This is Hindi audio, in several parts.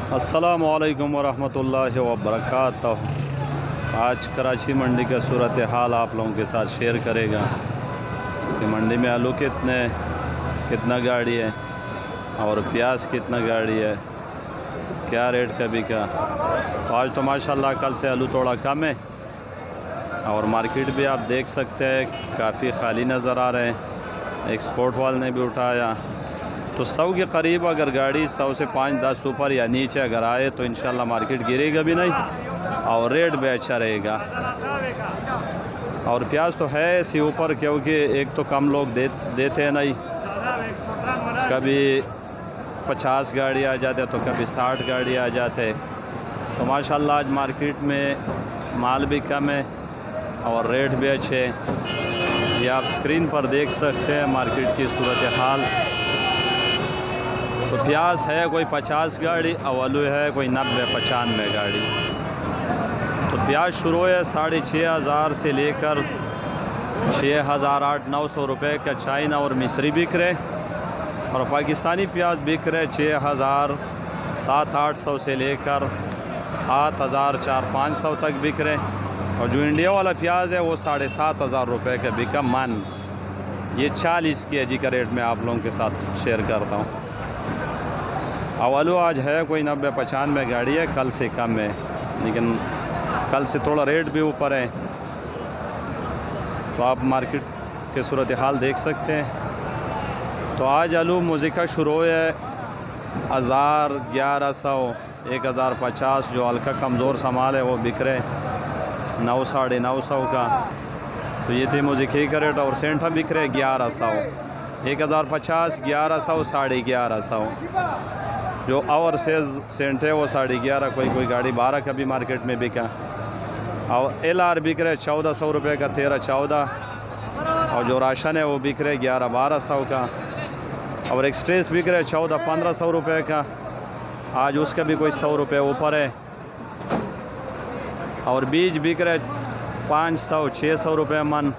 अस्सलामु अलैकुम वरहमतुल्लाहि वबरकातुहू। आज कराची मंडी का सूरत हाल आप लोगों के साथ शेयर करेगा कि मंडी में आलू कितना गाड़ी है और प्याज कितना गाड़ी है, क्या रेट का बिका। तो आज तो माशाल्लाह कल से आलू थोड़ा कम है और मार्केट भी आप देख सकते हैं काफ़ी खाली नज़र आ रहे हैं। एक्सपोर्ट वाले ने भी उठाया तो 100 के करीब अगर गाड़ी 100 से 5-10 ऊपर या नीचे अगर आए तो इंशाल्लाह मार्केट गिरेगा भी नहीं और रेट भी अच्छा रहेगा। और प्याज तो है ऐसे ऊपर, क्योंकि एक तो कम लोग देते हैं नहीं, कभी 50 गाड़ी आ जाते तो कभी 60 गाड़ी आ जाते। तो माशाल्लाह आज मार्केट में माल भी कम है और रेट भी अच्छे। ये आप स्क्रीन पर देख सकते हैं मार्केट की सूरत हाल। तो प्याज है कोई 50 गाड़ी और आलू है कोई 90-95 गाड़ी। तो प्याज शुरू है 6,500 से लेकर 6,800-900 रुपये का चाइना और मिस्री बिक रहे, और पाकिस्तानी प्याज बिक रहे 6,000-7,800 से लेकर 7,400-500 तक बिक रहे। और जो इंडिया वाला प्याज है वो 7,500 रुपये का बिका मन। ये 40 kg का रेट मैं आप लोगों के साथ शेयर करता हूँ। आलू आज है कोई 90-95 गाड़ी है, कल से कम है, लेकिन कल से थोड़ा रेट भी ऊपर है। तो आप मार्केट के सूरत हाल देख सकते हैं। तो आज आलू मुज़िका शुरू है 1000, 1100, 1050। जो हल्का कमज़ोर सामान है वो बिक रहे 900-950 का। तो ये थी मुझे का रेट। और सेंठा बिक रहे 1100, 1050, 1100, 1150। जो और सेंट है वो 11.5, कोई गाड़ी 12 का भी मार्केट में बिका। और LR बिक रहे 1400 रुपये का, 13-14। और जो राशन है वो बिक रहे 11-1200 का। और एक्सप्रेस बिक रहे 1400-1500 रुपये का, आज उसका भी कोई 100 रुपये ऊपर है। और बीज बिक रहे 500-600 रुपये मन।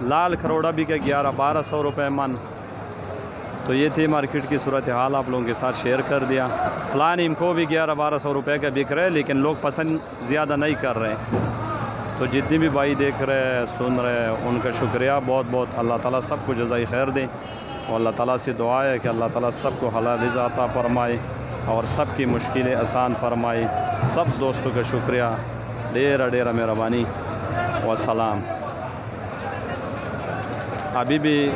लाल खरोड़ा बिक 11-1200 रुपये मन। तो ये थी मार्केट की सूरत हाल, आप लोगों के साथ शेयर कर दिया। प्लान इनको भी 11-1200 रुपये का बिक रहे, लेकिन लोग पसंद ज़्यादा नहीं कर रहे। तो जितने भी भाई देख रहे हैं, सुन रहे हैं, उनका शुक्रिया बहुत बहुत। अल्लाह ताला सबको जज़ाई खैर दें। और अल्लाह ताला से दुआ है कि अल्लाह ताला सबको हलाल रिज़्क़ अता फरमाए और सबकी मुश्किलें आसान फरमाए। सब दोस्तों का शुक्रिया, ढेर मेहरबानी व सलाम। अभी भी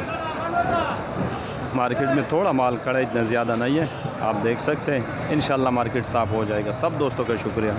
मार्केट में थोड़ा माल खड़ा, इतना ज़्यादा नहीं है, आप देख सकते हैं। इंशाल्लाह मार्केट साफ़ हो जाएगा। सब दोस्तों का शुक्रिया।